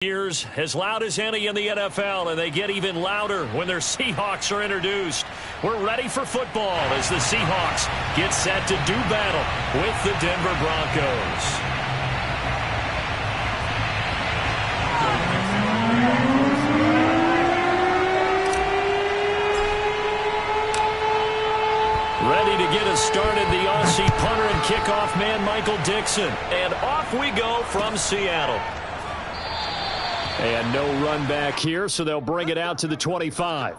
Years as loud as any in the NFL, and they get even louder when their Seahawks are introduced. We're ready for football as the Seahawks get set to do battle with the Denver Broncos. Ready to get us started, the Aussie punter and kickoff man, Michael Dickson. And off we go from Seattle. And no run back here, so they'll bring it out to the 25.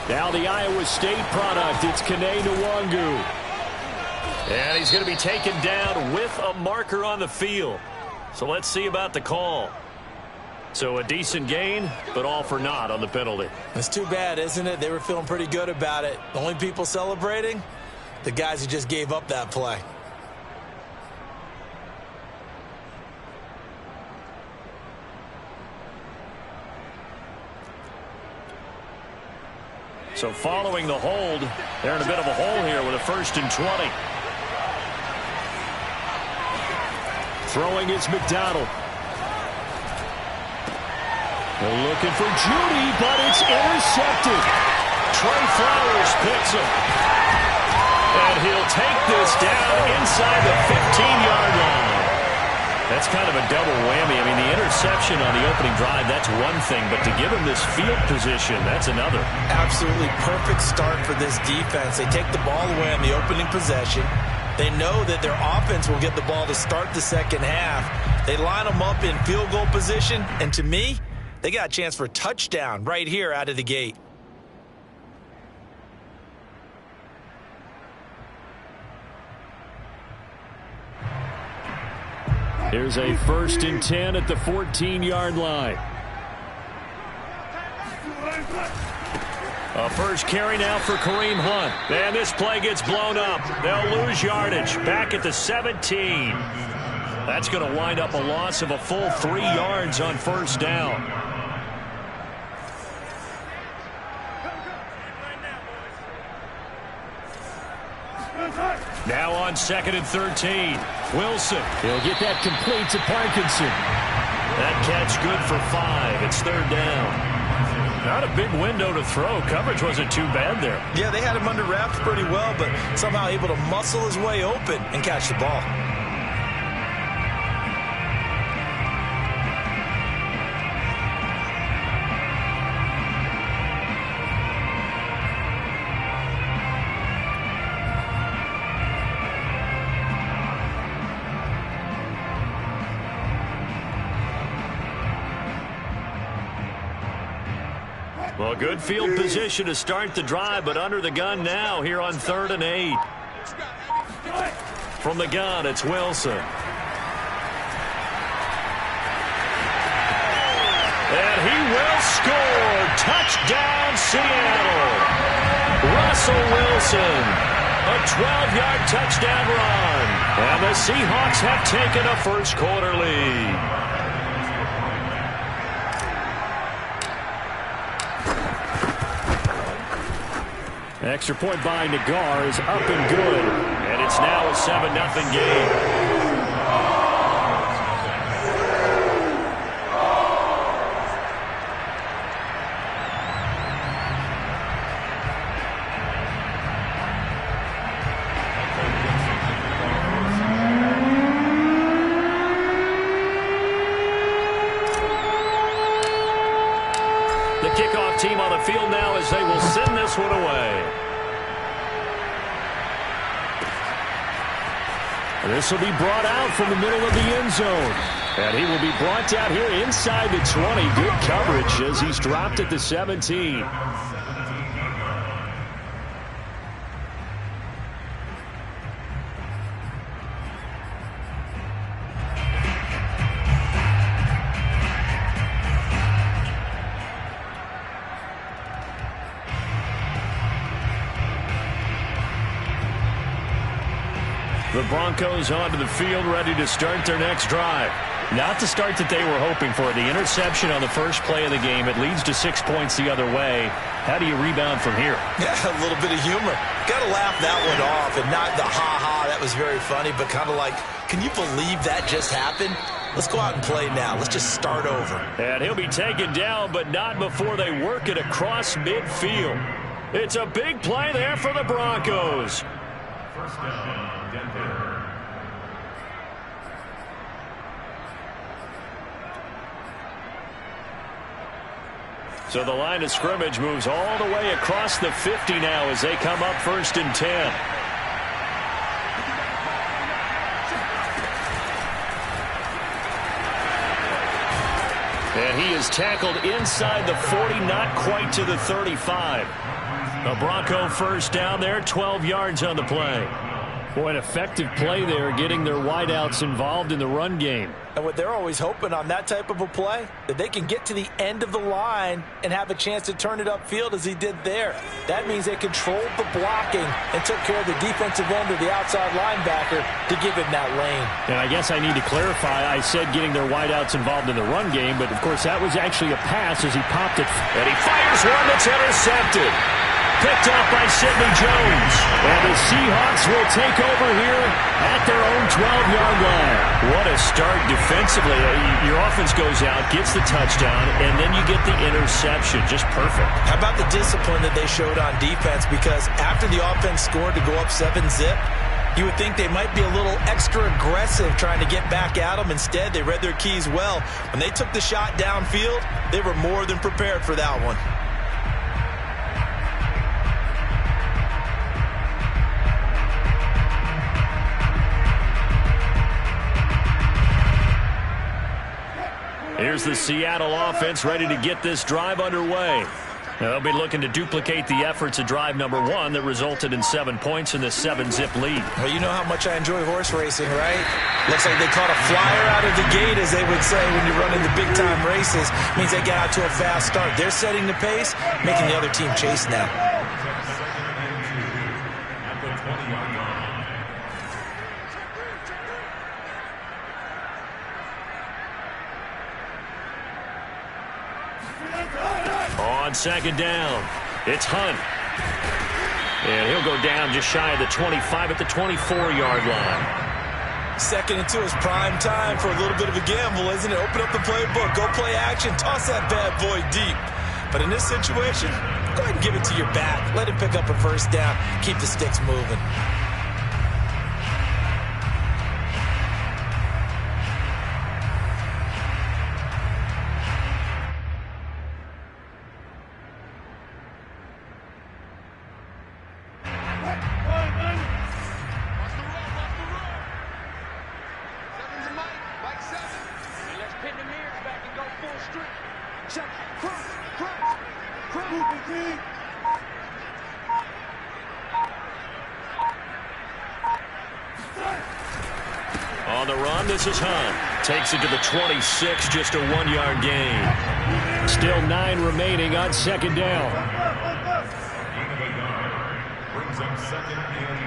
Now the Iowa State product, it's Kene Nwangu. And he's going to be taken down with a marker on the field. So let's see about the call. So a decent gain, but all for naught on the penalty. It's too bad, isn't it? They were feeling pretty good about it. The only people celebrating, the guys who just gave up that play. So following the hold, they're in a bit of a hole here with a 1st and 20. Throwing is McDonald. They're looking for Judy, but it's intercepted. Trey Flowers picks him. And he'll take this down inside the 15-yard line. That's kind of a double whammy. I mean, the interception on the opening drive, that's one thing. But to give him this field position, that's another. Absolutely perfect start for this defense. They take the ball away on the opening possession. They know that their offense will get the ball to start the second half. They line them up in field goal position. And to me, they got a chance for a touchdown right here out of the gate. Here's a 1st and 10 at the 14-yard line. A first carry now for Kareem Hunt. And this play gets blown up. They'll lose yardage. Back at the 17. That's going to wind up a loss of a full 3 yards on 1st down. Now on 2nd and 13. Wilson. He'll get that complete to Parkinson. That catch good for 5. It's 3rd down. Not a big window to throw. Coverage wasn't too bad there. Yeah, they had him under wraps pretty well, but somehow able to muscle his way open and catch the ball. Well, good field position to start the drive, but under the gun now here on 3rd and 8. From the gun, it's Wilson. And he will score. Touchdown, Seattle. Russell Wilson. A 12-yard touchdown run. And the Seahawks have taken a first-quarter lead. Extra point by Nagar is up and good. And it's now a 7-0 game. The kickoff team on the field now as they will send this one away. This will be brought out from the middle of the end zone. And he will be brought down here inside the 20. Good coverage as he's dropped at the 17. The Broncos onto the field, ready to start their next drive. Not the start that they were hoping for. The interception on the first play of the game. It leads to 6 points the other way. How do you rebound from here? Yeah, a little bit of humor. Got to laugh that one off, and not the ha-ha, that was very funny, but kind of like, can you believe that just happened? Let's go out and play now. Let's just start over. And he'll be taken down, but not before they work it across midfield. It's a big play there for the Broncos. First down, Denver. So the line of scrimmage moves all the way across the 50 now as they come up 1st and 10. And he is tackled inside the 40, not quite to the 35. A Bronco first down there, 12 yards on the play. Boy, an effective play there, getting their wideouts involved in the run game. And what they're always hoping on that type of a play, that they can get to the end of the line and have a chance to turn it upfield as he did there. That means they controlled the blocking and took care of the defensive end or the outside linebacker to give him that lane. And I guess I need to clarify, I said getting their wideouts involved in the run game, but of course that was actually a pass as he popped it. And he fires one that's intercepted. Picked off by Sidney Jones. And the Seahawks will take over here at their own 12-yard line. What a start defensively. Your offense goes out, gets the touchdown, and then you get the interception. Just perfect. How about the discipline that they showed on defense? Because after the offense scored to go up 7-zip, you would think they might be a little extra aggressive trying to get back at them. Instead, they read their keys well. When they took the shot downfield, they were more than prepared for that one. Here's the Seattle offense ready to get this drive underway. They'll be looking to duplicate the efforts of drive number 1 that resulted in 7 points in the 7-zip lead. Well, you know how much I enjoy horse racing, right? Looks like they caught a flyer out of the gate, as they would say when you're running the big-time races. Means they get out to a fast start. They're setting the pace, making the other team chase now. On second down, it's Hunt. And he'll go down just shy of the 25 at the 24-yard line. 2nd and 2 is prime time for a little bit of a gamble, isn't it? Open up the playbook, go play action, toss that bad boy deep. But in this situation, go ahead and give it to your back. Let him pick up a first down. Keep the sticks moving. On the run, this is Hunt. Takes it to the 26, just a 1-yard gain. Still 9 remaining on second down. Brings up 2nd and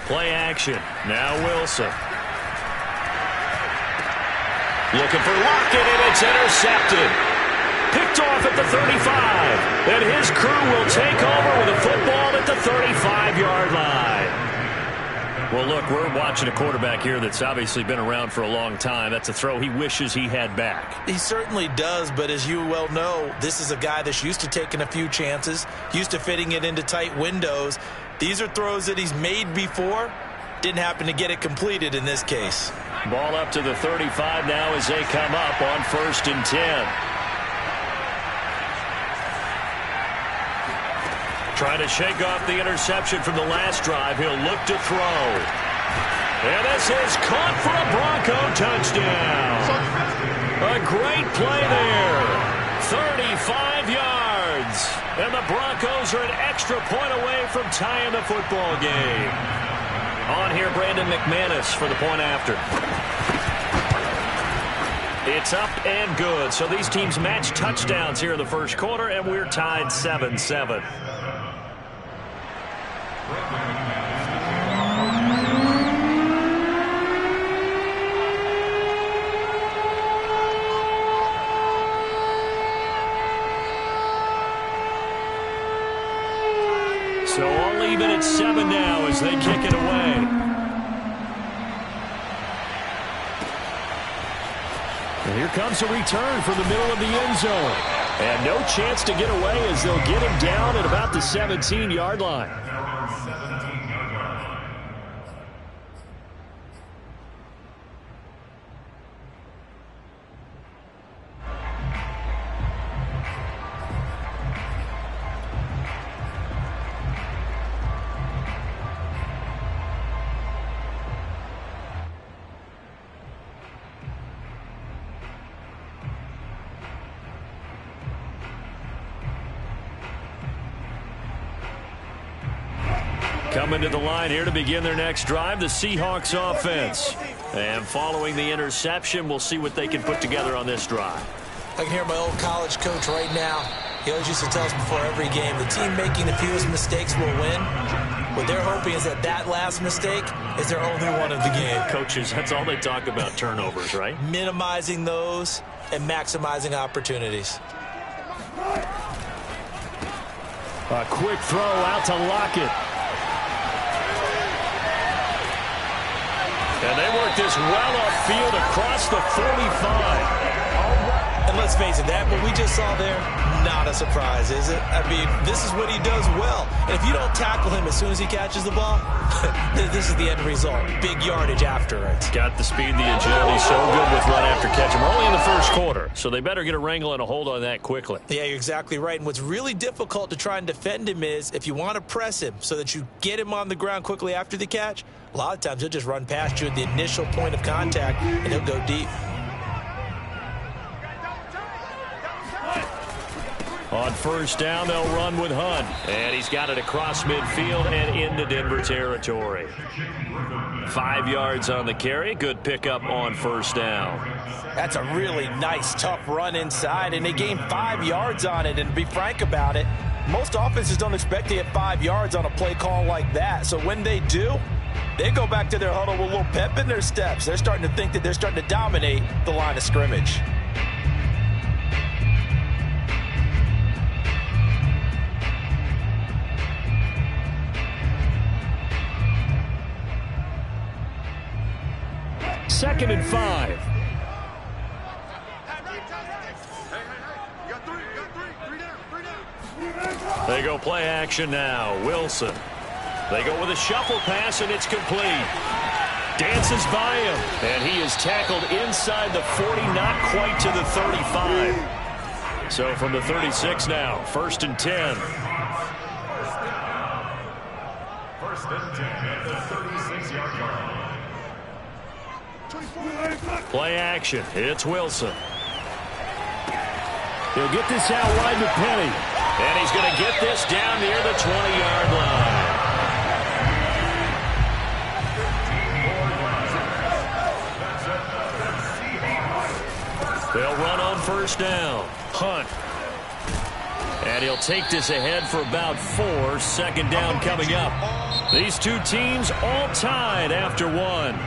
9. Play action. Now Wilson. Looking for Lockett, and it's intercepted. Picked off at the 35. And his crew will take over with a football at the 35-yard line. Well, look, we're watching a quarterback here that's obviously been around for a long time. That's a throw he wishes he had back. He certainly does, but as you well know, this is a guy that's used to taking a few chances, used to fitting it into tight windows. These are throws that he's made before. Didn't happen to get it completed in this case. Ball up to the 35 now as they come up on 1st and 10. Trying to shake off the interception from the last drive. He'll look to throw. And this is caught for a Bronco touchdown. A great play there. 35 yards. And the Broncos are an extra point away from tying the football game. On here, Brandon McManus for the point after. It's It's up and good. So these teams match touchdowns here in the first quarter, and we're tied 7-7. So all even at 7 now as they kick it away. And here comes a return from the middle of the end zone. And no chance to get away as they'll get him down at about the 17-yard line. Coming to the line here to begin their next drive, the Seahawks offense. And following the interception, we'll see what they can put together on this drive. I can hear my old college coach right now. He always used to tell us before every game, the team making the fewest mistakes will win. What they're hoping is that last mistake is their only one of the game. Coaches, that's all they talk about, turnovers, right? Minimizing those and maximizing opportunities. A quick throw out to Lockett. And they work this well upfield across the 45. And let's face it, that what we just saw there, not a surprise, is it? I mean, this is what he does well. And if you don't tackle him as soon as he catches the ball, this is the end result. Big yardage after it. Got the speed, the agility, so good with run after catch. We're only in the first quarter, so they better get a wrangle and a hold on that quickly. Yeah, you're exactly right. And what's really difficult to try and defend him is if you want to press him so that you get him on the ground quickly after the catch, a lot of times he'll just run past you at the initial point of contact, and he'll go deep. On first down, they'll run with Hunt. And he's got it across midfield and into Denver territory. 5 yards on the carry. Good pickup on first down. That's a really nice, tough run inside, and they gained 5 yards on it. And to be frank about it, most offenses don't expect to get 5 yards on a play call like that. So when they do, they go back to their huddle with a little pep in their steps. They're starting to think that they're starting to dominate the line of scrimmage. Second and 5. They go play action now. Wilson. They go with a shuffle pass, and it's complete. Dances by him, and he is tackled inside the 40, not quite to the 35. So from the 36 now, first and 10. First and 10 at the 36-yard line. Play action. It's Wilson. He'll get this out wide to Penny. And he's going to get this down near the 20-yard line. They'll run on first down. Hunt. And he'll take this ahead for about 4. Second down coming up. These two teams all tied after 1.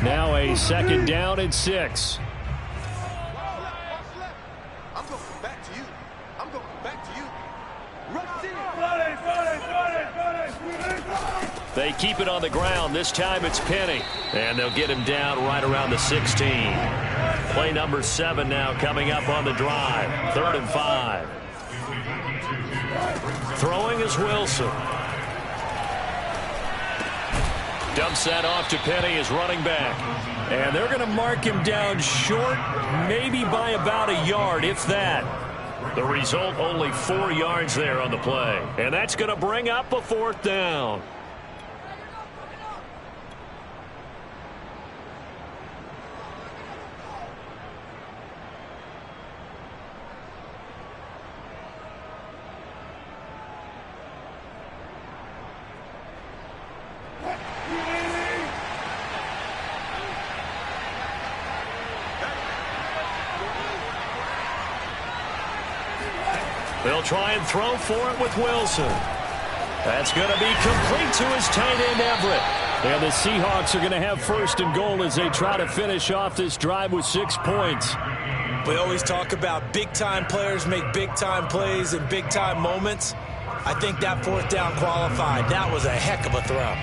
Now a 2nd down and 6. I'm going back to you. I'm going back to you. They keep it on the ground. This time it's Penny. And they'll get him down right around the 16. Play number 7 now coming up on the drive. 3rd and 5. Throwing is Wilson. Dumps that off to Penny as running back. And they're going to mark him down short, maybe by about a yard, if that. The result, only 4 yards there on the play. And that's going to bring up a 4th down. They'll try and throw for it with Wilson. That's going to be complete to his tight end, Everett. And the Seahawks are going to have 1st and goal as they try to finish off this drive with 6 points. We always talk about big-time players make big-time plays in big-time moments. I think that 4th down qualified. That was a heck of a throw.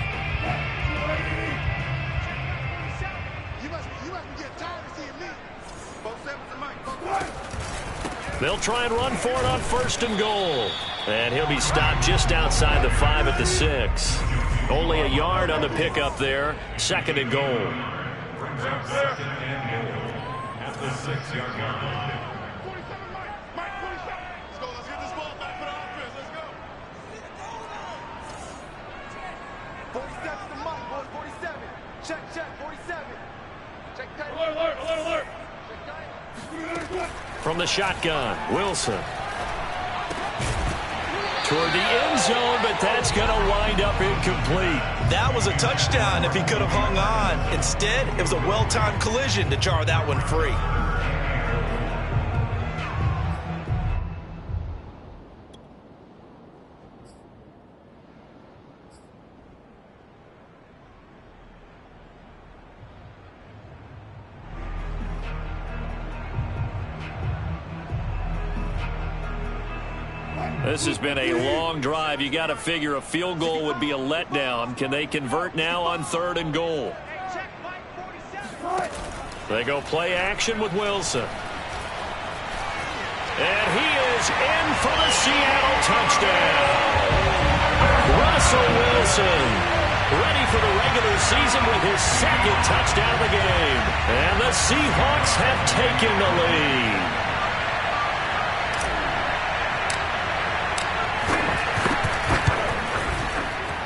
They'll try and run for it on 1st and goal. And he'll be stopped just outside the 5 at the 6. Only a yard on the pickup there. 2nd and goal. Brings up 2nd and goal at the 6-yard line. 47, Mike, 47. Let's go. Let's get this ball back for the offense. Let's go. 47 to Mike, boys. 47. Check, 47. Check that. Alert. From the shotgun, Wilson. Toward the end zone, but that's going to wind up incomplete. That was a touchdown if he could have hung on. Instead, it was a well-timed collision to jar that one free. This has been a long drive. You got to figure a field goal would be a letdown. Can they convert now on 3rd and goal? They go play action with Wilson. And he is in for the Seattle touchdown. Russell Wilson, ready for the regular season with his 2nd touchdown of the game. And the Seahawks have taken the lead.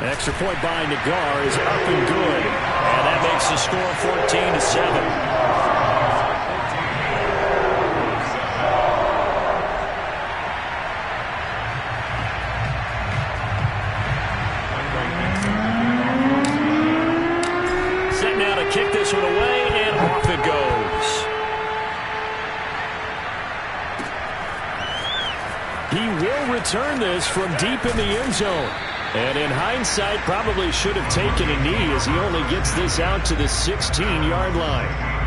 Extra point by Nagar is up and good. And that makes the score 14-7. Set now to kick this one away, and off it goes. He will return this from deep in the end zone. And in hindsight, probably should have taken a knee as he only gets this out to the 16-yard line.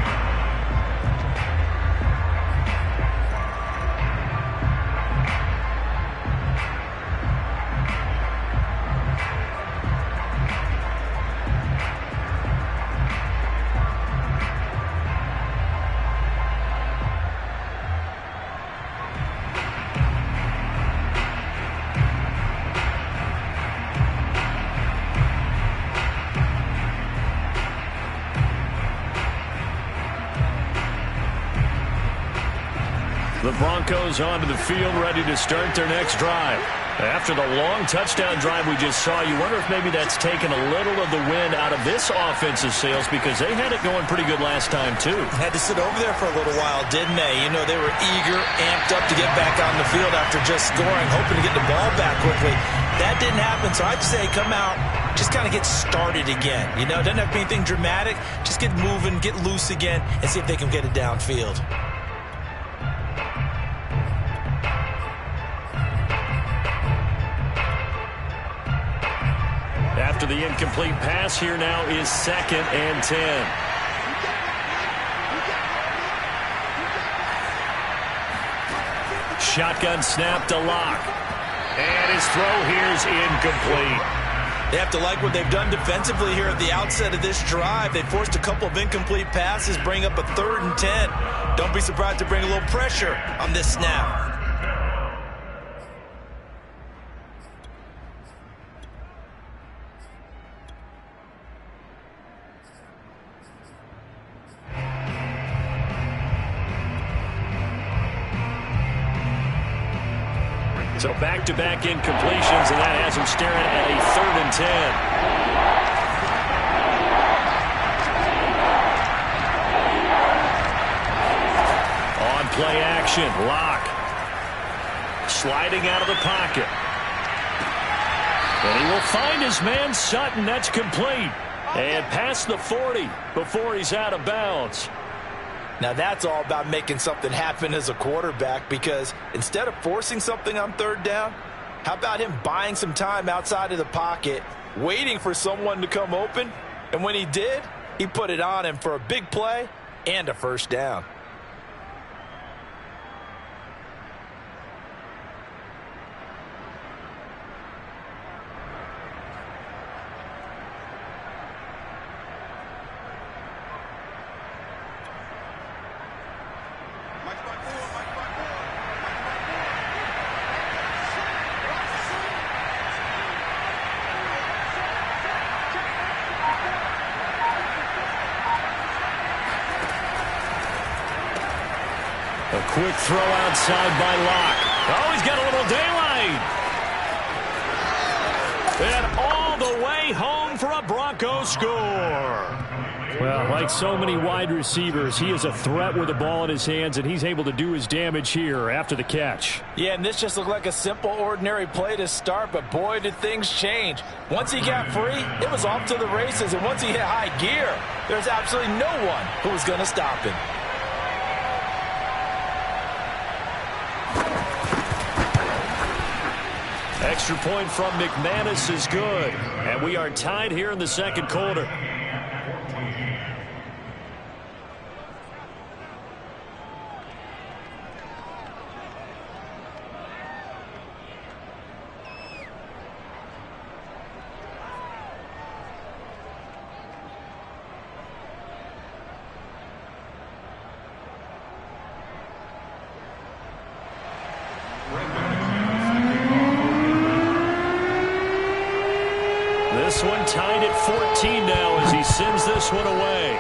The Broncos onto the field, ready to start their next drive. After the long touchdown drive we just saw, you wonder if maybe that's taken a little of the wind out of this offensive sails, because they had it going pretty good last time, too. Had to sit over there for a little while, didn't they? You know, they were eager, amped up to get back on the field after just scoring, hoping to get the ball back quickly. That didn't happen, so I'd say come out, just kind of get started again. You know, it doesn't have to be anything dramatic. Just get moving, get loose again, and see if they can get it downfield. After the incomplete pass, here now is 2nd and 10. Shotgun snap to Locke. And his throw here is incomplete. They have to like what they've done defensively here at the outset of this drive. They forced a couple of incomplete passes, bring up a 3rd and 10. Don't be surprised to bring a little pressure on this snap. So back-to-back incompletions, and that has him staring at a 3rd and 10. On play action, Locke. Sliding out of the pocket. And he will find his man Sutton. That's complete. And past the 40 before he's out of bounds. Now that's all about making something happen as a quarterback, because instead of forcing something on 3rd down, how about him buying some time outside of the pocket, waiting for someone to come open, and when he did, he put it on him for a big play and a 1st down. A quick throw outside by Locke. Oh, he's got a little daylight. And all the way home for a Broncos score. Well, like so many wide receivers, he is a threat with the ball in his hands, and he's able to do his damage here after the catch. Yeah, and this just looked like a simple, ordinary play to start, but boy, did things change. Once he got free, it was off to the races, and once he hit high gear, there's absolutely no one who was going to stop him. Extra point from McManus is good. And we are tied here in the 2nd quarter. This one tied at 14 now as he sends this one away.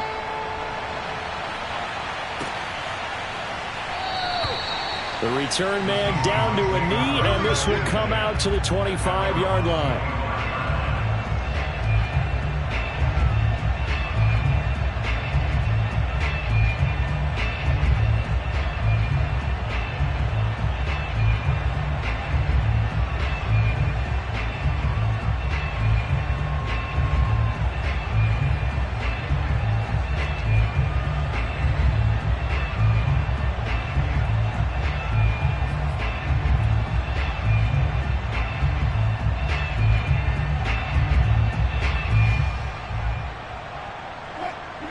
The return man down to a knee, and this will come out to the 25-yard line.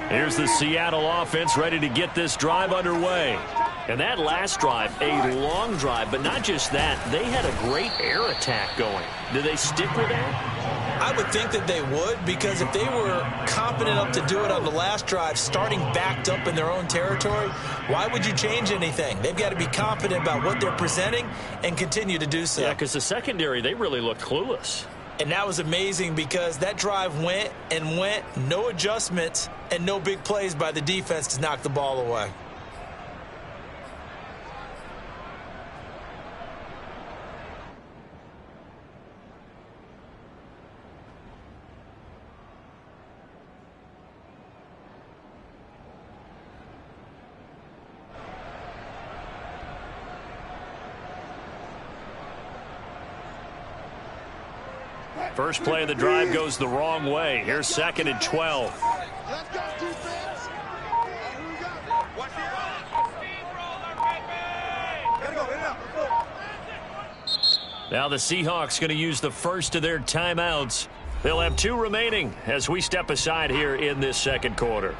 Here's the Seattle offense ready to get this drive underway. And that last drive, a long drive, but not just that. They had a great air attack going. Do they stick with that? I would think that they would, because if they were confident enough to do it on the last drive, starting backed up in their own territory, why would you change anything? They've got to be confident about what they're presenting and continue to do so. Yeah, because the secondary, they really looked clueless. And that was amazing because that drive went and went, no adjustments, and no big plays by the defense to knock the ball away. First play of the drive goes the wrong way. Here's 2nd and 12. Let's go, defense. Here we go. Watch it. Now the Seahawks going to use the first of their timeouts. They'll have 2 remaining as we step aside here in this 2nd quarter.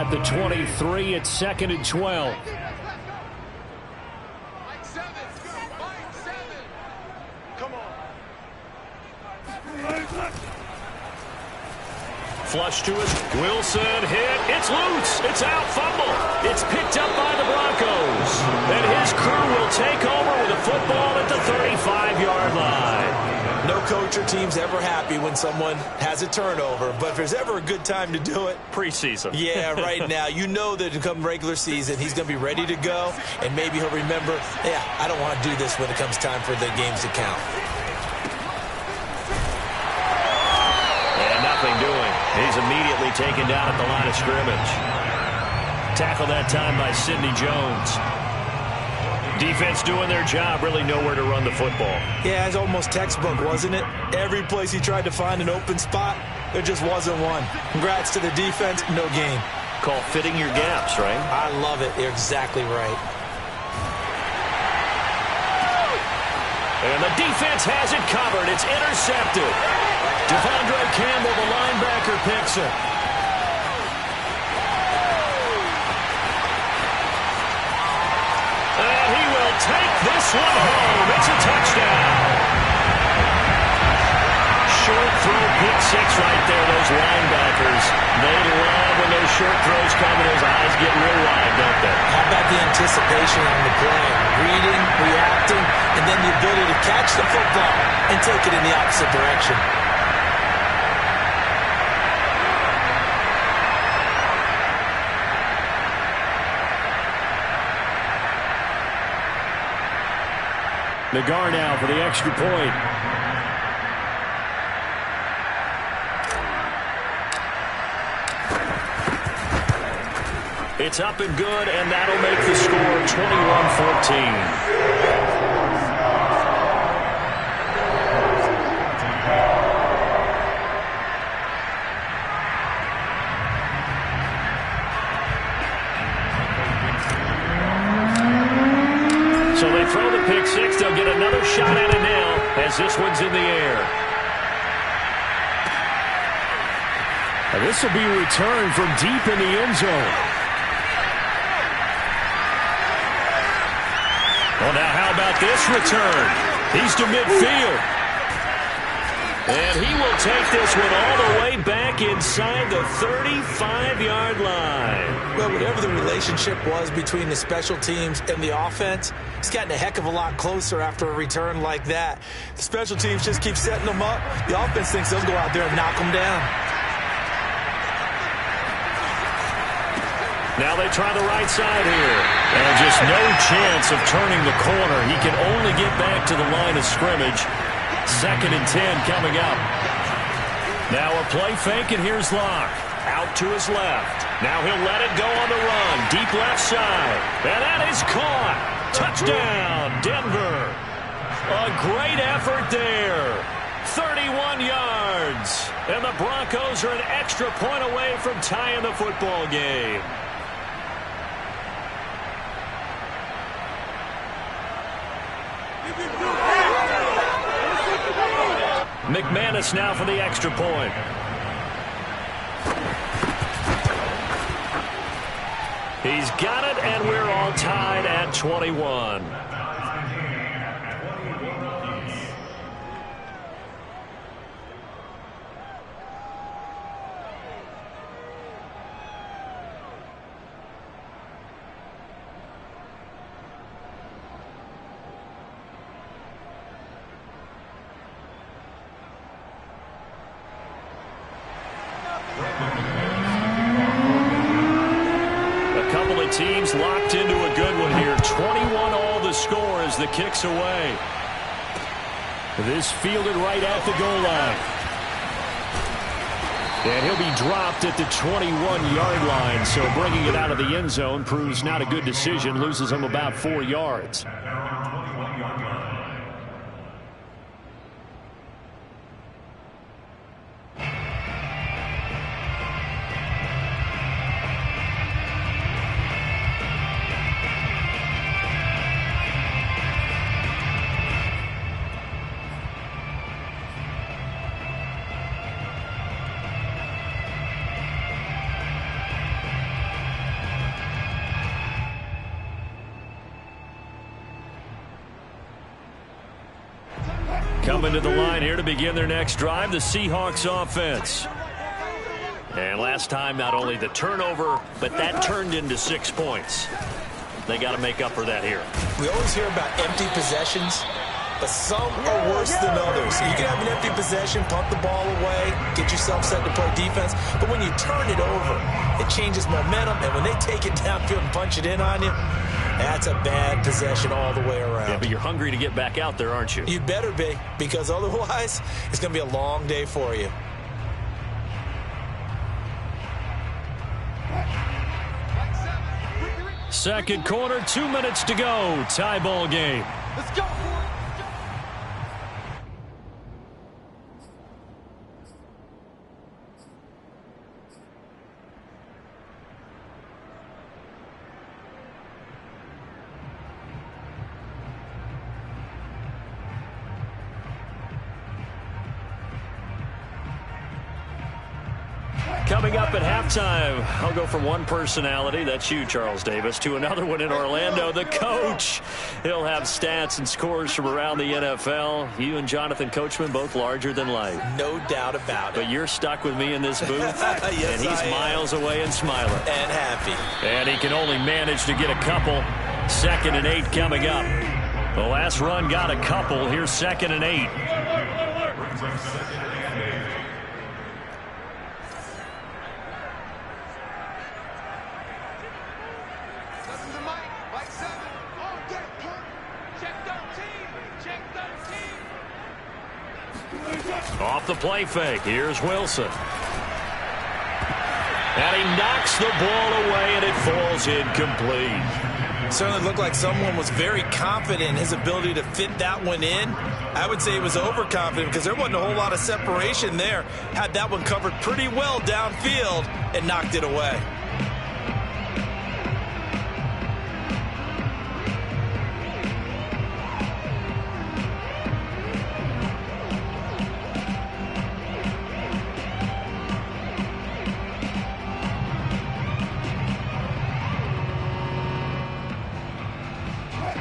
at the 23. It's 2nd and 12. Flush to us. Wilson hit. It's loose. It's out. Fumble. It's picked up by the Broncos. And his crew will take over with a football at the 35-yard line. No coach or team's ever happy when someone has a turnover, but if there's ever a good time to do it, preseason. Yeah, right now. You know that come regular season, he's going to be ready to go, and maybe he'll remember, yeah, I don't want to do this when it comes time for the games to count. And nothing doing. He's immediately taken down at the line of scrimmage. Tackled that time by Sidney Jones. Defense doing their job, really nowhere to run the football. Yeah, it's almost textbook, wasn't it? Every place he tried to find an open spot, there just wasn't one. Congrats to the defense, no gain. Call fitting your gaps, right? I love it. You're exactly right. And the defense has it covered. It's intercepted. Devondre Campbell, the linebacker, picks it. And he will take this one home. It's a touchdown. Short throw, pick six right there, those linebackers. They love when those short throws come and those eyes get real wide, don't they? How about the anticipation on the play? Reading, reacting, and then the ability to catch the football and take it in the opposite direction. Nagar now for the extra point. It's up and good, and that'll make the score 21-14. So they throw the pick six. They'll get another shot at it now as this one's in the air. And this will be returned from deep in the end zone. Well, now how about this return? He's to midfield. And he will take this one all the way back inside the 35-yard line. Well, whatever the relationship was between the special teams and the offense, it's gotten a heck of a lot closer after a return like that. The special teams just keep setting them up. The offense thinks they'll go out there and knock them down. Now they try the right side here. And just no chance of turning the corner. He can only get back to the line of scrimmage. 2nd and 10 coming up. Now a play fake, and here's Locke. Out to his left. Now he'll let it go on the run. Deep left side. And that is caught. Touchdown, Denver. A great effort there. 31 yards. And the Broncos are an extra point away from tying the football game. McManus now for the extra point. He's got it, and we're all tied at 21. Teams locked into a good one here. 21 all the score as the kick's away. This fielded right at the goal line. And he'll be dropped at the 21-yard line. So bringing it out of the end zone proves not a good decision. Loses him about 4 yards. Coming to the line here to begin their next drive, the Seahawks offense. And last time, not only the turnover, but that turned into 6 points. They got to make up for that here. We always hear about empty possessions, but some are worse than others. You can have an empty possession, punt the ball away, get yourself set to play defense, but when you turn it over, it changes momentum, and when they take it downfield and punch it in on you, that's a bad possession all the way around. Yeah, but you're hungry to get back out there, aren't you? You better be, because otherwise, it's going to be a long day for you. Second quarter, 2 minutes to go. Tie ball game. Let's go. Coming up at halftime, I'll go from one personality, that's you, Charles Davis, to another one in Orlando, the coach. He'll have stats and scores from around the NFL. You and Jonathan Coachman, both larger than life. No doubt about it. But you're stuck with me in this booth, yes, and he's miles away and smiling. And happy. And he can only manage to get a couple. 2nd and 8 coming up. The last run got a couple. Here's 2nd and 8. Off the play fake. Here's Wilson. And he knocks the ball away, and it falls incomplete. Certainly looked like someone was very confident in his ability to fit that one in. I would say he was overconfident because there wasn't a whole lot of separation there. Had that one covered pretty well downfield and knocked it away.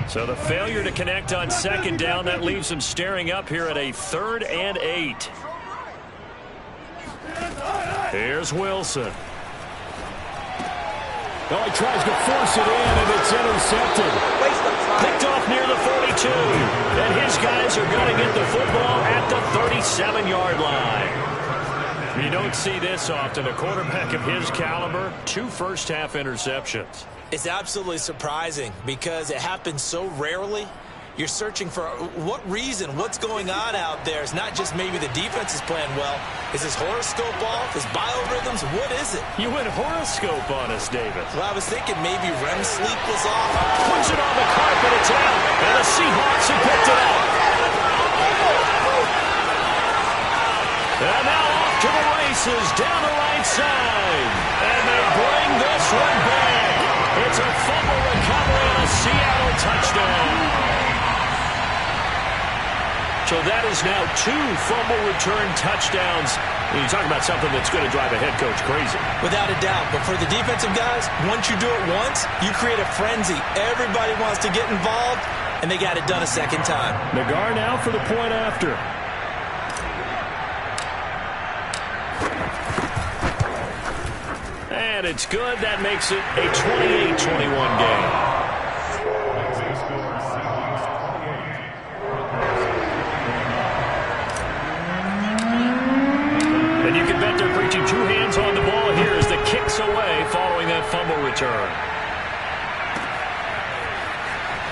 So the failure to connect on 2nd down, that leaves them staring up here at a 3rd and 8. Here's Wilson. Oh, he tries to force it in, and it's intercepted. Picked off near the 42. And his guys are going to get the football at the 37-yard line. You don't see this often. A quarterback of his caliber, 2 first-half interceptions. It's absolutely surprising because it happens so rarely. You're searching for what reason, what's going on out there. It's not just maybe the defense is playing well. Is his horoscope off? His biorhythms? What is it? You went horoscope on us, David. Well, I was thinking maybe REM sleep was off. Puts it on the carpet. It's out. And the Seahawks have picked it up. And now off to the races down the right side. And they bring this one back. It's a fumble recovery and a Seattle touchdown. So that is now 2 fumble return touchdowns. You talk about something that's going to drive a head coach crazy. Without a doubt. But for the defensive guys, once you do it once, you create a frenzy. Everybody wants to get involved, and they got it done a 2nd time. Nagar now for the point after. And it's good. That makes it a 28-21 game. And you can bet they're preaching 2 hands on the ball here as the kick's away following that fumble return.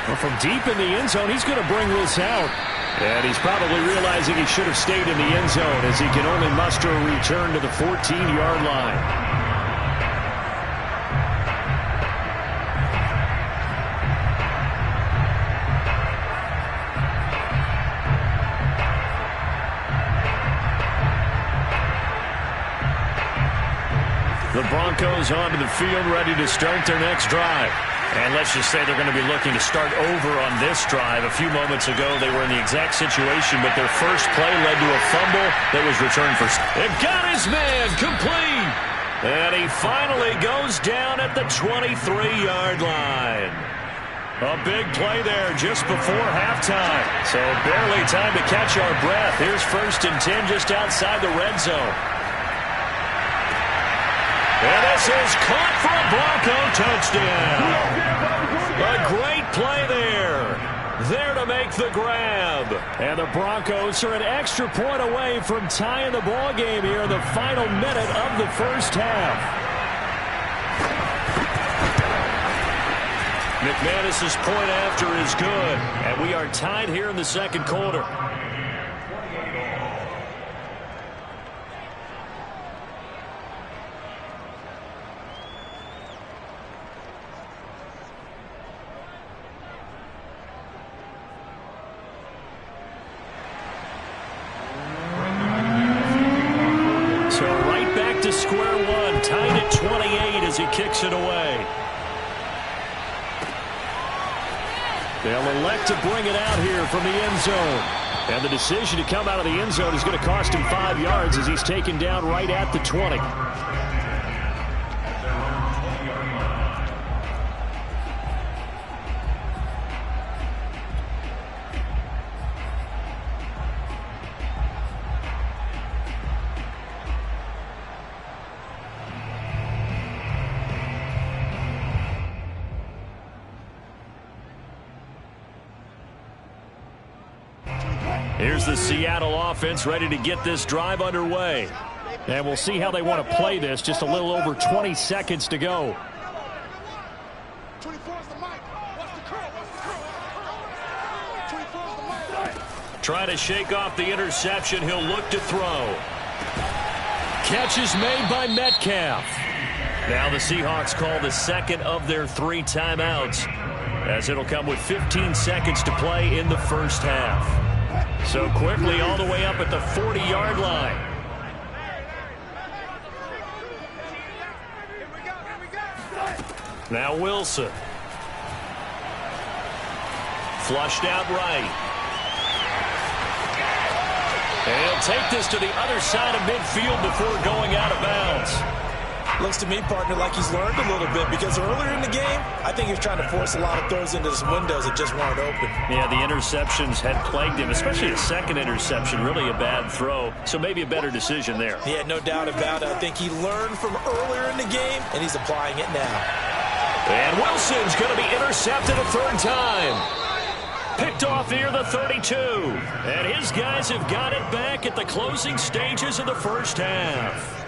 Well, from deep in the end zone, he's going to bring this out. And he's probably realizing he should have stayed in the end zone as he can only muster a return to the 14-yard line. The Broncos onto the field, ready to start their next drive. And let's just say they're going to be looking to start over on this drive. A few moments ago, they were in the exact situation, but their first play led to a fumble that was returned for. They've got his man complete. And he finally goes down at the 23-yard line. A big play there just before halftime. So barely time to catch our breath. Here's 1st and 10 just outside the red zone. And this is caught for a Bronco touchdown. A great play there. There to make the grab. And the Broncos are an extra point away from tying the ball game here in the final minute of the first half. McManus's point after is good, and we are tied here in the second quarter. So right back to square one, tied at 28 as he kicks it away. They'll elect to bring it out here from the end zone. And the decision to come out of the end zone is going to cost him 5 yards as he's taken down right at the 20. Here's the Seattle offense ready to get this drive underway. And we'll see how they want to play this. Just a little over 20 seconds to go. 24 is the mic. What's the curl? What's the curl? 24 is the mic. Trying to shake off the interception. He'll look to throw. Catch is made by Metcalf. Now the Seahawks call the second of their 3 timeouts, as it'll come with 15 seconds to play in the first half. So quickly all the way up at the 40-yard line. Now Wilson. Flushed out right. And he'll take this to the other side of midfield before going out of bounds. Looks to me, partner, like he's learned a little bit, because earlier in the game, I think he was trying to force a lot of throws into his windows that just weren't open. Yeah, the interceptions had plagued him, especially a second interception, really a bad throw. So maybe a better decision there. Yeah, no doubt about it. I think he learned from earlier in the game, and he's applying it now. And Wilson's going to be intercepted a third time. Picked off near the 32. And his guys have got it back at the closing stages of the first half.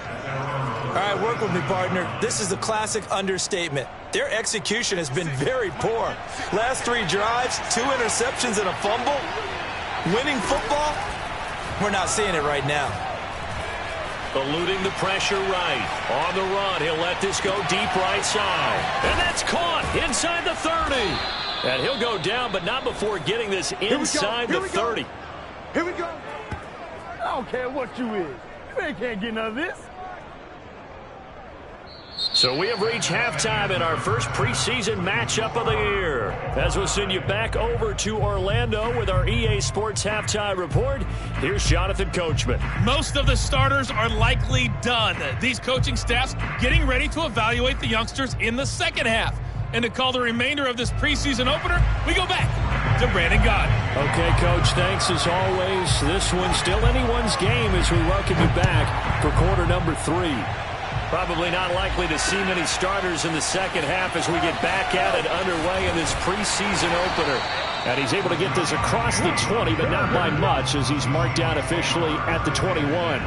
All right, work with me, partner. This is a classic understatement. Their execution has been very poor. Last 3 drives, 2 interceptions and a fumble. Winning football? We're not seeing it right now. Eluding the pressure right. On the run, he'll let this go deep right side. And that's caught inside the 30. And he'll go down, but not before getting this inside the 30. Here we go. I don't care what you is. You can't get none of this. So we have reached halftime in our first preseason matchup of the year. As we'll send you back over to Orlando with our EA Sports Halftime Report, here's Jonathan Coachman. Most of the starters are likely done. These coaching staffs getting ready to evaluate the youngsters in the second half. And to call the remainder of this preseason opener, we go back to Brandon Gaudin. Okay, Coach, thanks as always. This one's still anyone's game as we welcome you back for quarter number 3. Probably not likely to see many starters in the second half as we get back at it underway in this preseason opener. And he's able to get this across the 20, but not by much as he's marked down officially at the 21.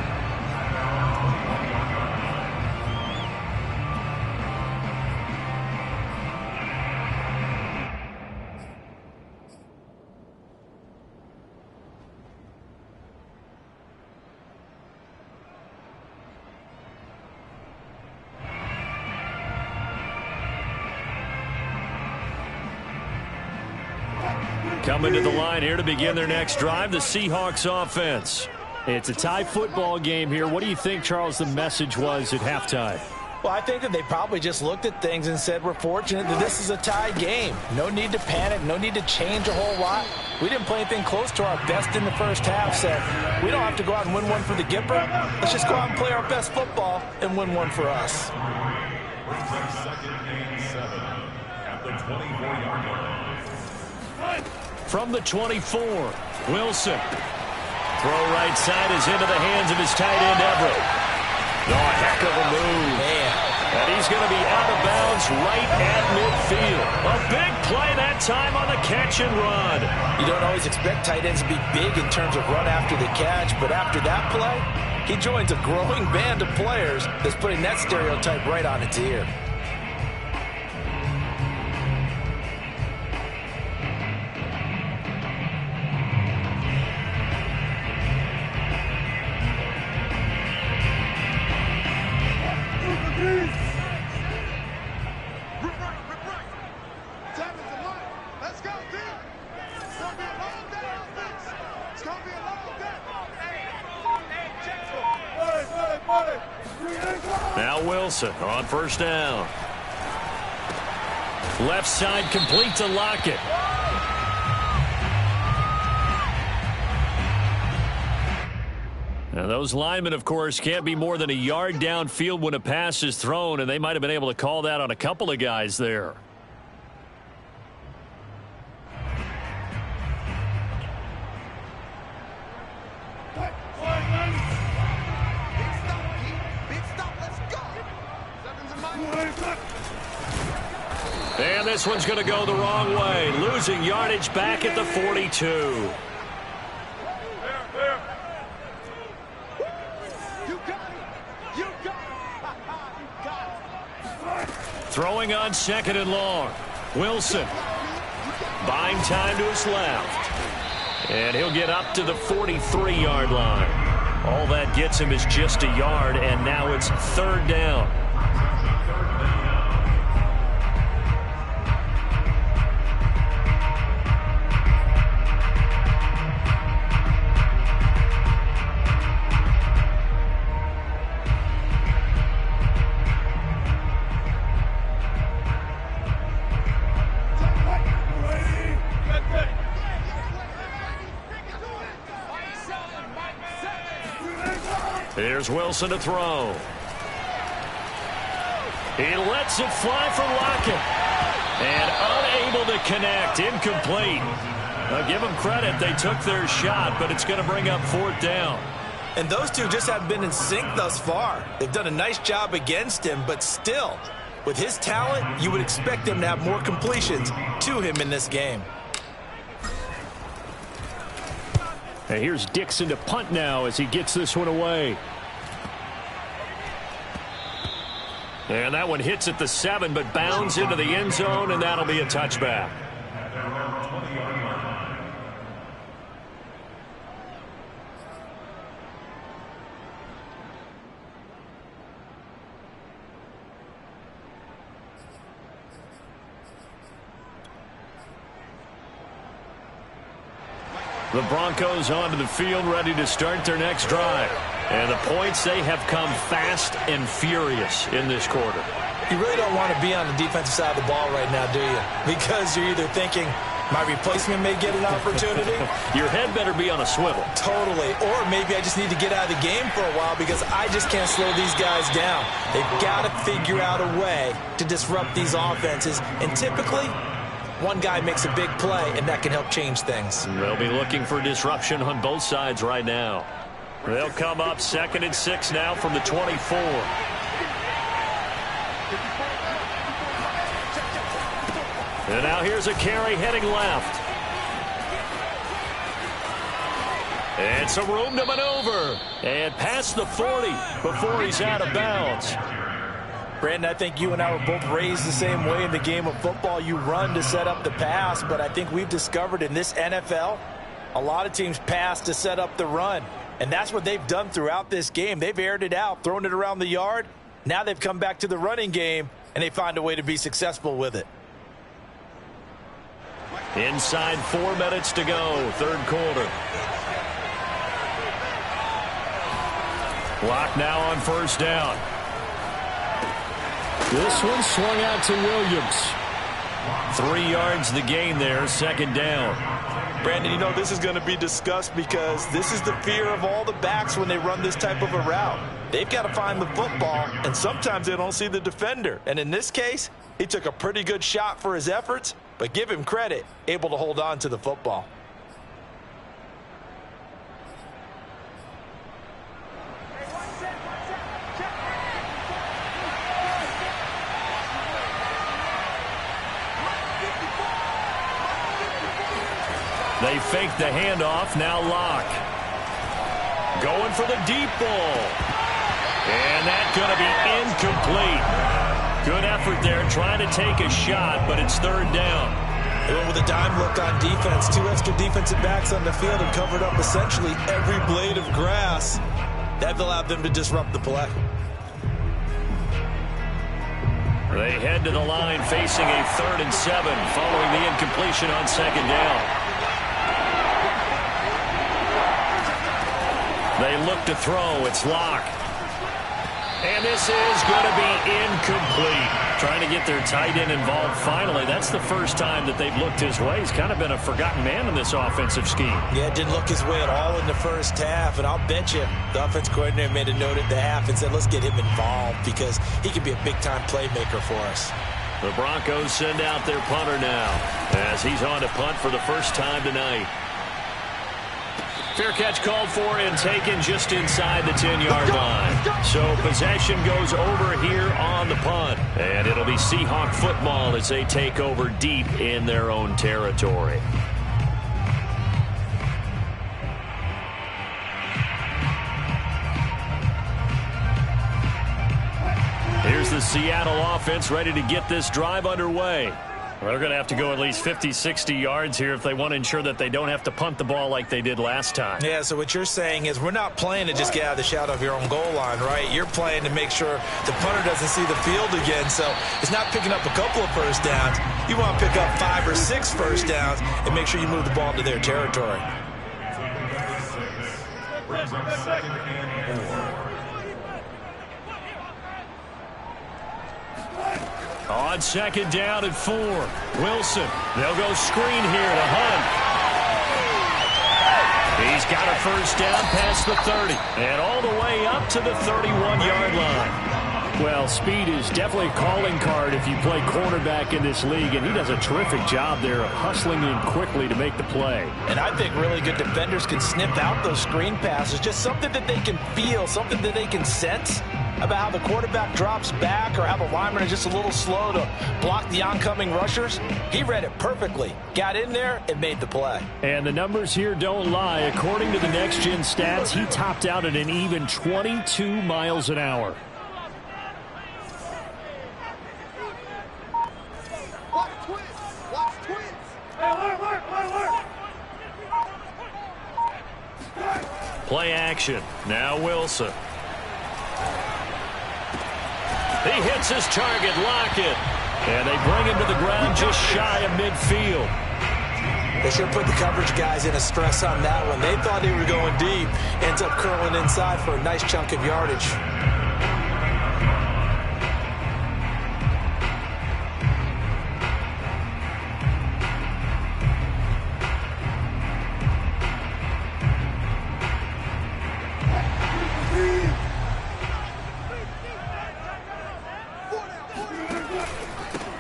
Coming to the line here to begin their next drive, the Seahawks offense. It's a tie football game here. What do you think, Charles, the message was at halftime? Well, I think that they probably just looked at things and said, we're fortunate that this is a tie game. No need to panic. No need to change a whole lot. We didn't play anything close to our best in the first half, so we don't have to go out and win one for the Gipper. Let's just go out and play our best football and win one for us. Second and 7 at the 24-yard line. From the 24, Wilson. Throw right side is into the hands of his tight end, Everett. Oh, a heck of a move. Man. And he's going to be out of bounds right at midfield. A big play that time on the catch and run. You don't always expect tight ends to be big in terms of run after the catch, but after that play, he joins a growing band of players that's putting that stereotype right on its ear. Now Wilson on first down. Left side complete to Lockett. Now those linemen, of course, can't be more than a yard downfield when a pass is thrown, and they might have been able to call that on a couple of guys there. And this one's going to go the wrong way. Losing yardage back at the 42. Throwing on second and long. Wilson. Buying time to his left. And he'll get up to the 43-yard line. All that gets him is just a yard, and now it's third down. Here's Wilson to throw. He lets it fly for Lockett. And unable to connect. Incomplete. Now give them credit. They took their shot, but it's going to bring up fourth down. And those two just haven't been in sync thus far. They've done a nice job against him, but still, with his talent, you would expect him to have more completions to him in this game. And here's Dixon to punt now as he gets this one away. And that one hits at the 7, but bounds into the end zone, and that'll be a touchback. The Broncos onto the field, ready to start their next drive. And the points, they have come fast and furious in this quarter. You really don't want to be on the defensive side of the ball right now, do you? Because you're either thinking, my replacement may get an opportunity. Your head better be on a swivel. Totally. Or maybe I just need to get out of the game for a while because I just can't slow these guys down. They've got to figure out a way to disrupt these offenses. And typically, one guy makes a big play, and that can help change things. They'll be looking for disruption on both sides right now. They'll come up 2nd and 6 now from the 24. And now here's a carry heading left. And some room to maneuver. And past the 40 before he's out of bounds. Brandon, I think you and I were both raised the same way in the game of football. You run to set up the pass, but I think we've discovered in this NFL, a lot of teams pass to set up the run. And that's what they've done throughout this game. They've aired it out, thrown it around the yard. Now they've come back to the running game, and they find a way to be successful with it. Inside 4 minutes to go, third quarter. Clock now on first down. This one swung out to Williams. 3 yards the gain there, second down. Brandon, you know, this is going to be discussed because this is the fear of all the backs when they run this type of a route. They've got to find the football, and sometimes they don't see the defender. And in this case, he took a pretty good shot for his efforts, but give him credit, able to hold on to the football. They fake the handoff, now Locke. Going for the deep ball. And that's going to be incomplete. Good effort there, trying to take a shot, but it's third down. And with a dime look on defense, 2 extra defensive backs on the field and covered up essentially every blade of grass. That allowed them to disrupt the play. They head to the line facing a 3rd and 7 following the incompletion on second down. They look to throw. It's Locke. And this is going to be incomplete. Trying to get their tight end involved finally. That's the first time that they've looked his way. He's kind of been a forgotten man in this offensive scheme. Yeah, it didn't look his way at all in the first half. And I'll bet you the offense coordinator made a note at the half and said, let's get him involved because he can be a big-time playmaker for us. The Broncos send out their punter now as he's on to punt for the first time tonight. Fair catch called for and taken just inside the 10-yard line. So possession goes over here on the punt. And it'll be Seahawk football as they take over deep in their own territory. Here's the Seattle offense ready to get this drive underway. Well, they're going to have to go at least 50, 60 yards here if they want to ensure that they don't have to punt the ball like they did last time. Yeah, so what you're saying is we're not playing to just get out of the shadow of your own goal line, right? You're playing to make sure the punter doesn't see the field again. So it's not picking up a couple of first downs. You want to pick up 5 or 6 first downs and make sure you move the ball to their territory. Brings up 2nd and 4. On second down at 4. Wilson. They'll go screen here to Hunt. He's got a first down past the 30. And all the way up to the 31-yard line. Well, speed is definitely a calling card if you play quarterback in this league. And he does a terrific job there of hustling in quickly to make the play. And I think really good defenders can sniff out those screen passes. Just something that they can feel, something that they can sense about how the quarterback drops back or how the linemen are just a little slow to block the oncoming rushers. He read it perfectly, got in there, and made the play. And the numbers here don't lie. According to the Next Gen stats, he topped out at an even 22 miles an hour. Watch twins. Watch twins. Play action. Now Wilson. He hits his target, Lockett. And they bring him to the ground just shy of midfield. They should put the coverage guys in a stress on that one. They thought they were going deep. Ends up curling inside for a nice chunk of yardage.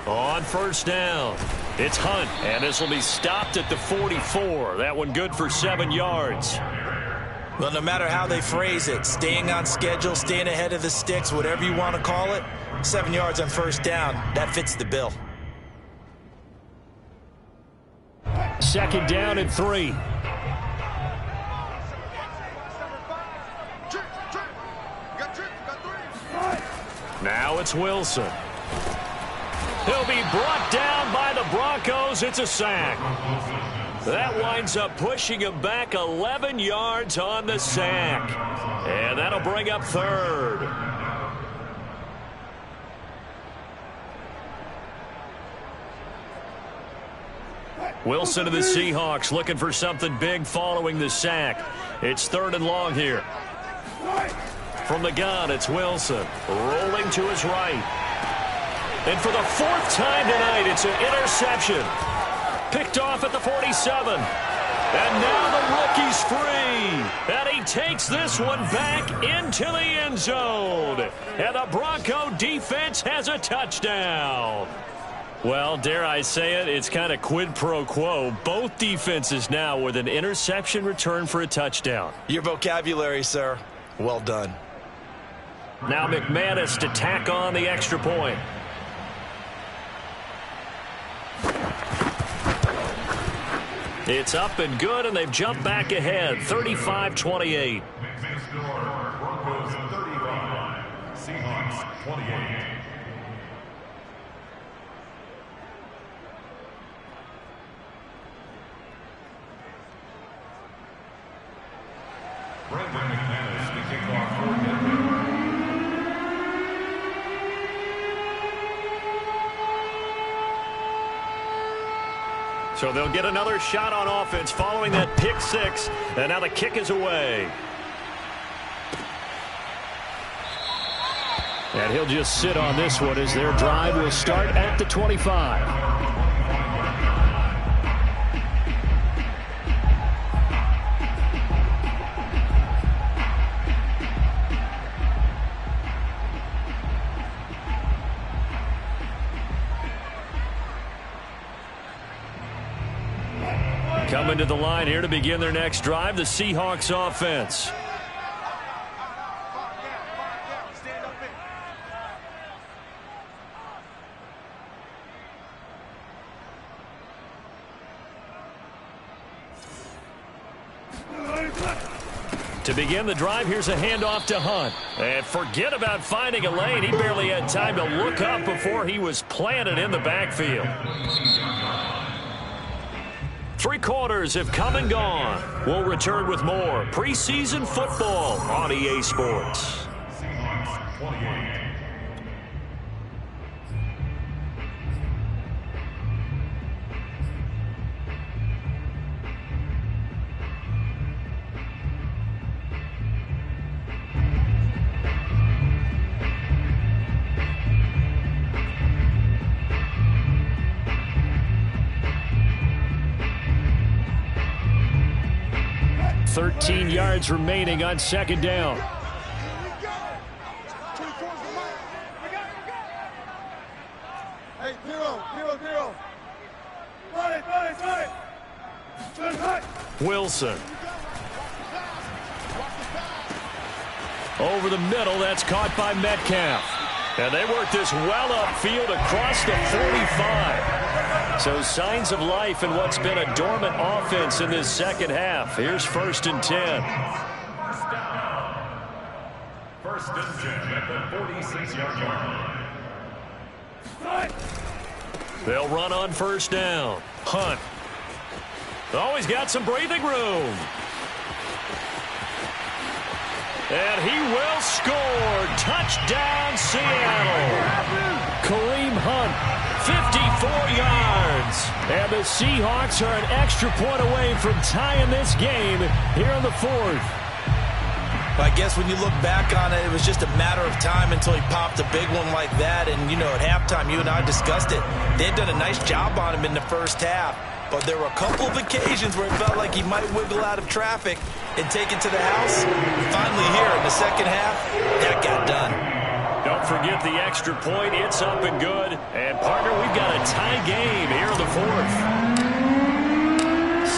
On first down, it's Hunt, and this will be stopped at the 44. That one good for 7 yards. Well, no matter how they phrase it, staying on schedule, staying ahead of the sticks, whatever you want to call it, 7 yards on first down, that fits the bill. Second down and 3. Now it's Wilson. He'll be brought down by the Broncos. It's a sack. That winds up pushing him back 11 yards on the sack. And that'll bring up third. Wilson of the Seahawks looking for something big following the sack. It's 3rd and long here. From the gun, it's Wilson rolling to his right. And for the 4th time tonight, it's an interception. Picked off at the 47. And now the rookie's free. And he takes this one back into the end zone. And the Bronco defense has a touchdown. Well, dare I say it, it's kind of quid pro quo. Both defenses now with an interception return for a touchdown. Your vocabulary, sir. Well done. Now McManus to tack on the extra point. It's up and good, and they've jumped back ahead, 35-28. Broncos 35, Seahawks 28. Brandon McManus, the kickoff for Denver. So they'll get another shot on offense following that pick six, and now the kick is away. And he'll just sit on this one as their drive will start at the 25. Coming to the line here to begin their next drive, the Seahawks offense. To begin the drive, here's a handoff to Hunt. And forget about finding a lane. He barely had time to look up before he was planted in the backfield. 3 quarters have come and gone. We'll return with more preseason football on EA Sports. Seahawks 28. 13 yards remaining on second down. Hey, zero. Run it. Wilson. Over the middle, that's caught by Metcalf. And they work this well upfield across the 45. So signs of life in what's been a dormant offense in this second half. Here's 1st and 10. First and 10 at the 46-yard line. They'll run on 1st down. Hunt. Always got some breathing room. And he will score. Touchdown, Seattle. Kareem Hunt, 54 yards. and the Seahawks are an extra point away from tying this game here in the 4th. I guess when you look back on it, it was just a matter of time until he popped a big one like that. And, you know, at halftime, you and I discussed it. They had done a nice job on him in the first half. But there were a couple of occasions where it felt like he might wiggle out of traffic and take it to the house. Finally here in the second half, that got done. Don't forget the extra point. It's up and good. And, partner, we've got a tie game here in the 4th.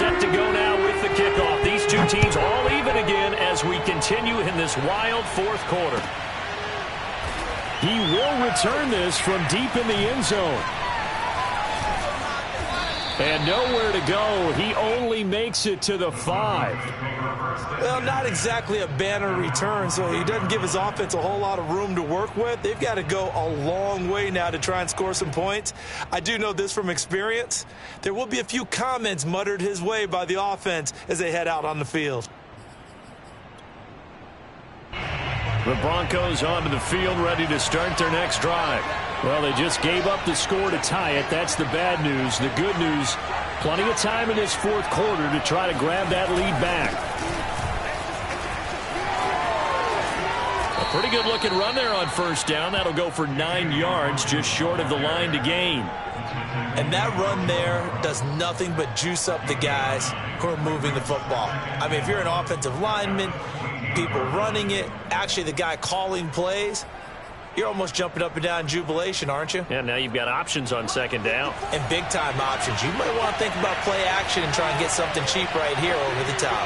Set to go now with the kickoff. These two teams all even again as we continue in this wild 4th quarter. He will return this from deep in the end zone. And nowhere to go. He only makes it to the 5. Well, not exactly a banner return, so he doesn't give his offense a whole lot of room to work with. They've got to go a long way now to try and score some points. I do know this from experience. There will be a few comments muttered his way by the offense as they head out on the field. The Broncos onto the field, ready to start their next drive. Well, they just gave up the score to tie it. That's the bad news. The good news, plenty of time in this 4th quarter to try to grab that lead back. A pretty good looking run there on 1st down. That'll go for 9 yards, just short of the line to gain. And that run there does nothing but juice up the guys who are moving the football. I mean, if you're an offensive lineman, people running it, actually the guy calling plays, you're almost jumping up and down in jubilation, aren't you? Yeah, now you've got options on second down. And big-time options. You might want to think about play action and try and get something cheap right here over the top.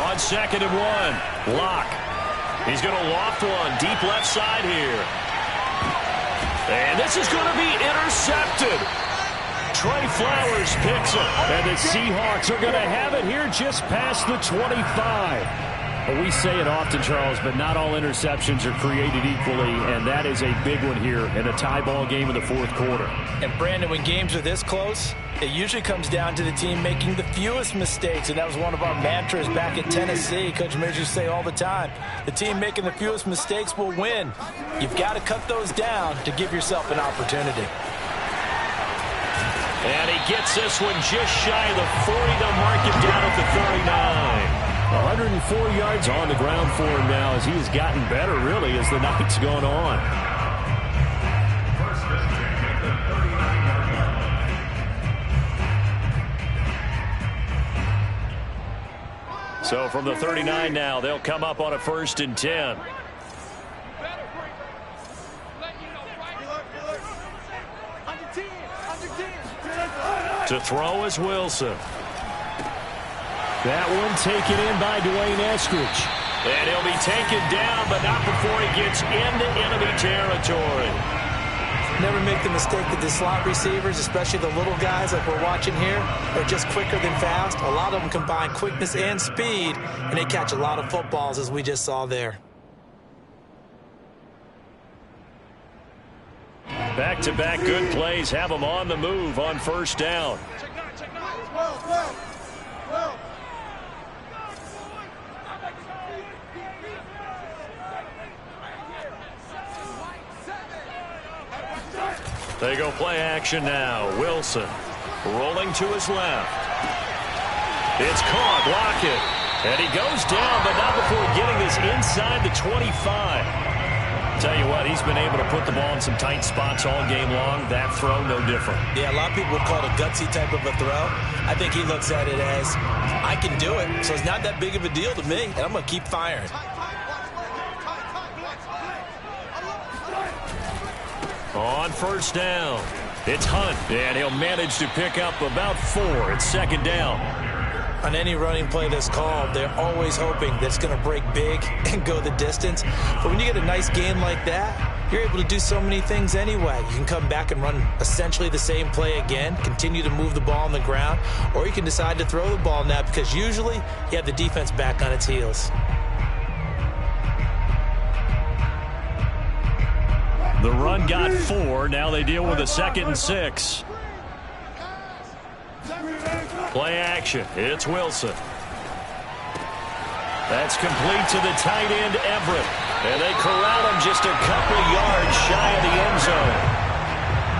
On 2nd and 1, Locke. He's going to loft one deep left side here. And this is going to be intercepted. Trey Flowers picks it. And the Seahawks are going to have it here just past the 25. Well, we say it often, Charles, but not all interceptions are created equally, and that is a big one here in a tie ball game in the fourth quarter. And, Brandon, when games are this close, it usually comes down to the team making the fewest mistakes, and that was one of our mantras back at Tennessee. Coach Midge used to say all the time, the team making the fewest mistakes will win. You've got to cut those down to give yourself an opportunity. And he gets this one just shy of the 40. They'll mark him down at the 39. 104 yards on the ground for him now as he has gotten better, really, as the night's gone on. So from the 39 now, they'll come up on a 1st and 10. To throw is Wilson. That one taken in by Dwayne Eskridge. And he'll be taken down, but not before he gets into enemy territory. Never make the mistake that the slot receivers, especially the little guys like we're watching here, are just quicker than fast. A lot of them combine quickness and speed, and they catch a lot of footballs, as we just saw there. Back-to-back good plays have them on the move on 1st down. They go play action now. Wilson rolling to his left. It's caught. Lockett. And he goes down, but not before getting this inside the 25. Tell you what, he's been able to put the ball in some tight spots all game long. That throw, no different. Yeah, a lot of people would call it a gutsy type of a throw. I think he looks at it as, I can do it, so it's not that big of a deal to me, and I'm going to keep firing. On 1st down, it's Hunt, and he'll manage to pick up about 4. It's 2nd down. On any running play that's called, they're always hoping that it's going to break big and go the distance. But when you get a nice gain like that, you're able to do so many things anyway. You can come back and run essentially the same play again, continue to move the ball on the ground, or you can decide to throw the ball now because usually you have the defense back on its heels. The run got 4. Now they deal with a 2nd and 6. Play action. It's Wilson. That's complete to the tight end, Everett. And they corral him just a couple yards shy of the end zone.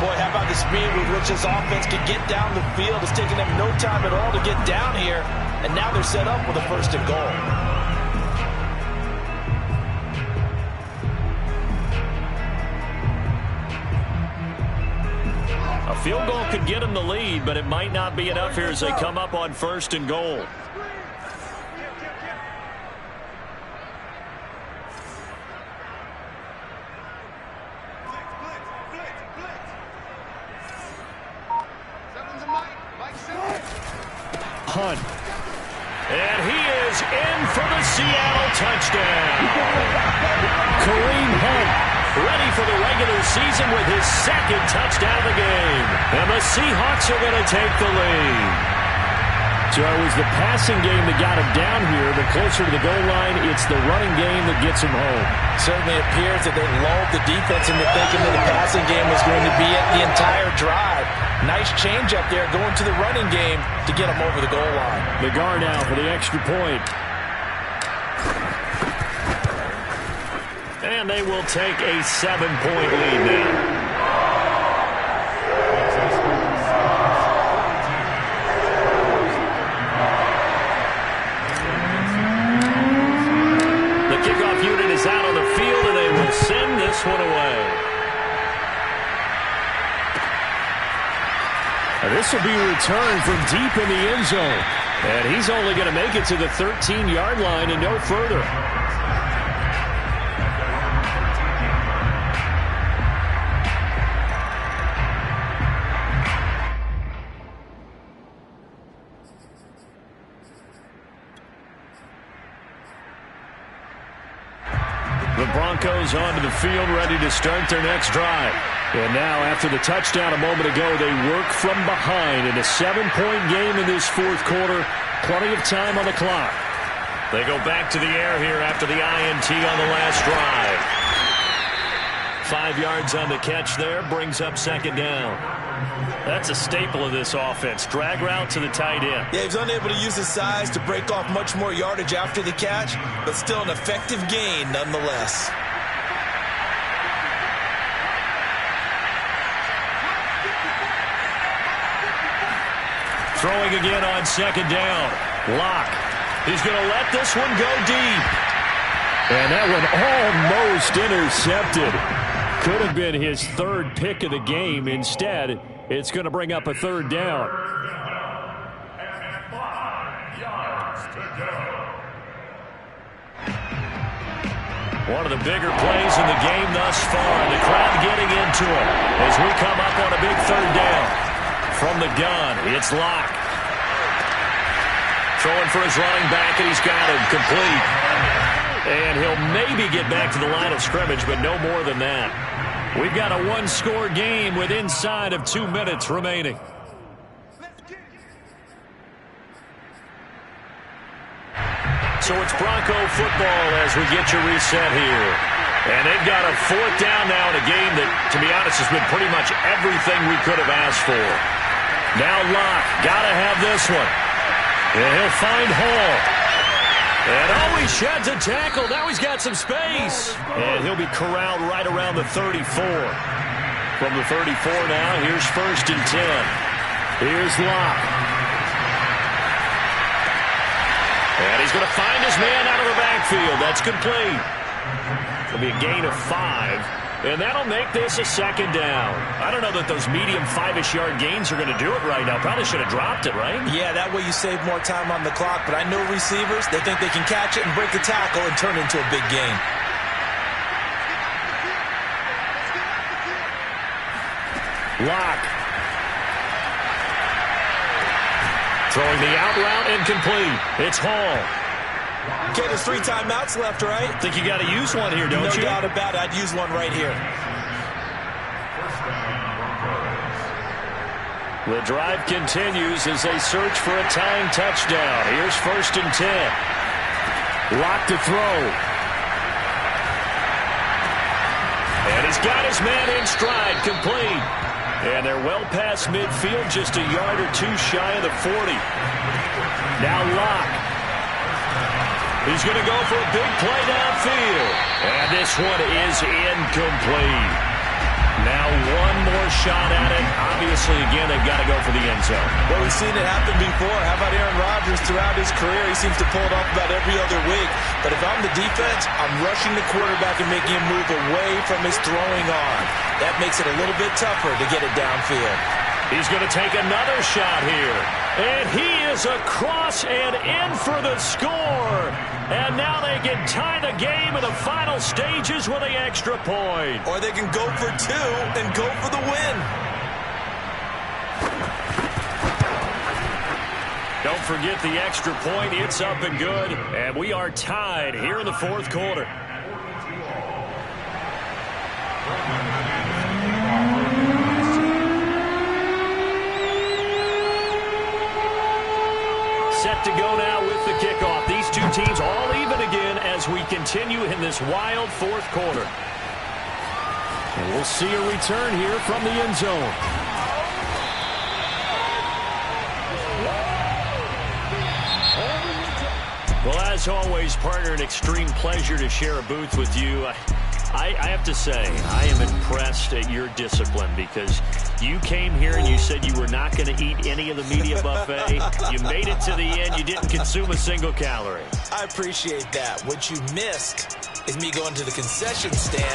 Boy, how about the speed with which this offense can get down the field? It's taking them no time at all to get down here. And now they're set up with a 1st and goal. A field goal could get them the lead, but it might not be enough here as they come up on 1st and goal. Hunt. And he is in for the Seattle touchdown. Kareem Hunt, ready for the regular season with his 2nd touchdown of the game. And the Seahawks are going to take the lead. So it was the passing game that got him down here, but closer to the goal line, it's the running game that gets him home. Certainly appears that they lulled the defense into thinking that the passing game was going to be it the entire drive. Nice change up there going to the running game to get him over the goal line. The guard now for the extra point. And they will take a 7-point lead now. The kickoff unit is out on the field, and they will send this one away. And this will be returned from deep in the end zone. And he's only going to make it to the 13-yard line and no further. The Broncos onto the field, ready to start their next drive. And now, after the touchdown a moment ago, they work from behind in a 7-point game in this fourth quarter. Plenty of time on the clock. They go back to the air here after the INT on the last drive. 5 yards on the catch there, brings up second down. That's a staple of this offense. Drag route to the tight end. Yeah, he was unable to use his size to break off much more yardage after the catch, but still an effective gain nonetheless. Throwing again on second down. Locke. He's going to let this one go deep. And that one almost intercepted. Could have been his third pick of the game. Instead, it's going to bring up a third down. One of the bigger plays in the game thus far. The crowd getting into it as we come up on a big third down. From the gun, it's Locke. Throwing for his running back, and he's got him complete. And he'll maybe get back to the line of scrimmage, but no more than that. We've got a one-score game with inside of 2 minutes remaining. So it's Bronco football as we get you reset here. And they've got a fourth down now in a game that, to be honest, has been pretty much everything we could have asked for. Now Locke, got to have this one. And he'll find Hall. And he sheds a tackle. Now he's got some space. And he'll be corralled right around the 34. From the 34 now, here's 1st and 10. Here's Locke. And he's going to find his man out of the backfield. That's complete. It'll be a gain of 5. And that'll make this a second down. I don't know that those medium 5-ish yard gains are going to do it right now. Probably should have dropped it, right? Yeah, that way you save more time on the clock. But I know receivers, they think they can catch it and break the tackle and turn it into a big gain. Locke. Throwing the out route incomplete. It's Hall. Okay, there's 3 timeouts left, right? Think you got to use one here, don't you? No doubt about it. I'd use one right here. The drive continues as they search for a tying touchdown. Here's 1st and 10. Locke to throw. And he's got his man in stride, complete. And they're well past midfield, just a yard or 2 shy of the 40. Now Locke. He's going to go for a big play downfield. And this one is incomplete. Now one more shot at it. Obviously, again, they've got to go for the end zone. Well, we've seen it happen before. How about Aaron Rodgers throughout his career? He seems to pull it off about every other week. But if I'm the defense, I'm rushing the quarterback and making him move away from his throwing arm. That makes it a little bit tougher to get it downfield. He's going to take another shot here. And he is across and in for the score. And now they can tie the game in the final stages with the extra point. Or they can go for 2 and go for the win. Don't forget the extra point. It's up and good. And we are tied here in the fourth quarter. Set to go now with the kickoff. These two teams all even again as we continue in this wild fourth quarter. And we'll see a return here from the end zone. Well, as always, partner, an extreme pleasure to share a booth with you. I have to say, I am impressed at your discipline because you came here and you said you were not going to eat any of the media buffet. You made it to the end. You didn't consume a single calorie. I appreciate that. What you missed is me going to the concession stand